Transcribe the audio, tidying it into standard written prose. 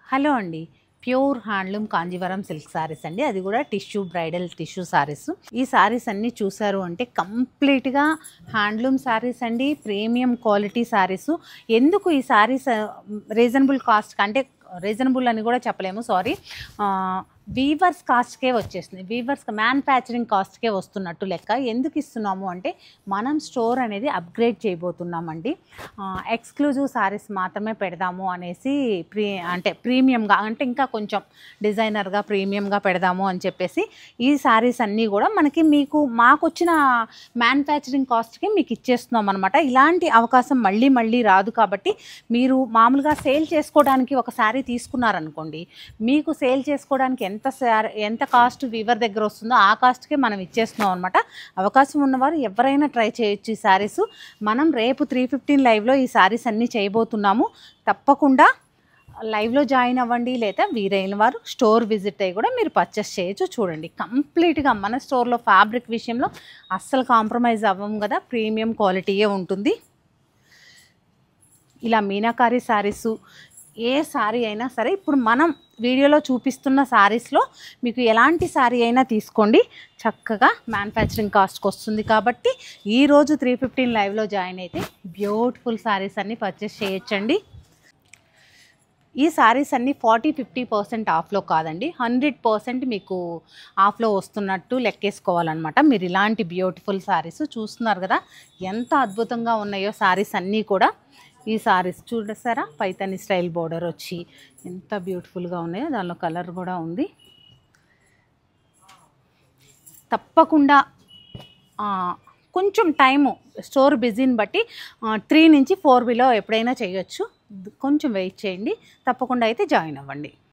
Hello అండి. Pure handloom Kanjeevaram silk saris అండి. అది కూడా టిష్యూ బ్రైడల్ టిష్యూ సారీస్. ఈ సారీస్ అన్నీ చూసారు అంటే కంప్లీట్‌గా హ్యాండ్లూమ్ సారీస్ అండి. Premium quality saris. ఎందుకు ఈ సారీస్ రీజనబుల్ కాస్ట్ అంటే రీజనబుల్ అని కూడా చెప్పలేము, సారీ. వీవర్స్ కాస్ట్కే వచ్చేస్తుంది. వీవర్స్ మ్యానుఫ్యాక్చరింగ్ కాస్ట్కే వస్తున్నట్టు లెక్క. ఎందుకు ఇస్తున్నాము అంటే మనం స్టోర్ అనేది అప్గ్రేడ్ చేయబోతున్నామండి. ఎక్స్క్లూజివ్ సారీస్ మాత్రమే పెడదాము అనేసి ప్రీమియంగా అంటే ఇంకా కొంచెం డిజైనర్గా ప్రీమియంగా పెడదాము అని చెప్పేసి ఈ సారీస్ అన్నీ కూడా మాకు వచ్చిన మ్యానుఫ్యాక్చరింగ్ కాస్ట్కి మీకు ఇచ్చేస్తున్నాం అనమాట. ఇలాంటి అవకాశం మళ్ళీ మళ్ళీ రాదు. కాబట్టి మీరు మామూలుగా సేల్ చేసుకోవడానికి ఒక సారీ తీసుకున్నారనుకోండి, మీకు సేల్ చేసుకోవడానికి ఎంత కాస్ట్ వీవర్ దగ్గర వస్తుందో ఆ కాస్ట్కే మనం ఇచ్చేస్తున్నాం అనమాట. అవకాశం ఉన్నవారు ఎవరైనా ట్రై చేయొచ్చు ఈ శారీస్. మనం రేపు 3:15 లైవ్లో ఈ శారీస్ అన్నీ చేయబోతున్నాము. తప్పకుండా లైవ్లో జాయిన్ అవ్వండి, లేదా వీరైన వారు స్టోర్ విజిట్ అయ్యి కూడా మీరు పర్చేస్ చేయొచ్చు. చూడండి, కంప్లీట్గా మన స్టోర్లో ఫ్యాబ్రిక్ విషయంలో అస్సలు కాంప్రమైజ్ అవ్వము కదా, ప్రీమియం క్వాలిటీయే ఉంటుంది. ఇలా మీనాకారి శారీసు ఏ శారీ అయినా సరే, ఇప్పుడు మనం వీడియోలో చూపిస్తున్న శారీస్లో మీకు ఎలాంటి శారీ అయినా తీసుకోండి, చక్కగా మ్యానుఫ్యాక్చరింగ్ కాస్ట్కి వస్తుంది. కాబట్టి ఈరోజు 3:15 లైవ్లో జాయిన్ అయితే బ్యూటిఫుల్ శారీస్ అన్నీ పర్చేస్ చేయొచ్చండి. ఈ శారీస్ అన్నీ 40-50% ఆఫ్లో కాదండి, 100% మీకు ఆఫ్లో వస్తున్నట్టు లెక్కేసుకోవాలన్నమాట. మీరు ఇలాంటి బ్యూటిఫుల్ శారీస్ చూస్తున్నారు కదా, ఎంత అద్భుతంగా ఉన్నాయో శారీస్ అన్నీ కూడా. ఈ శారీస్ చూడసారా, పైతాని స్టైల్ బోర్డర్ వచ్చి ఎంత బ్యూటిఫుల్గా ఉన్నాయో, దానిలో కలర్ కూడా ఉంది. తప్పకుండా కొంచెం టైము స్టోర్ బిజీని బట్టి 3 నుంచి 4 బిలో ఎప్పుడైనా చేయొచ్చు. కొంచెం వెయిట్ చేయండి, తప్పకుండా అయితే జాయిన్ అవ్వండి.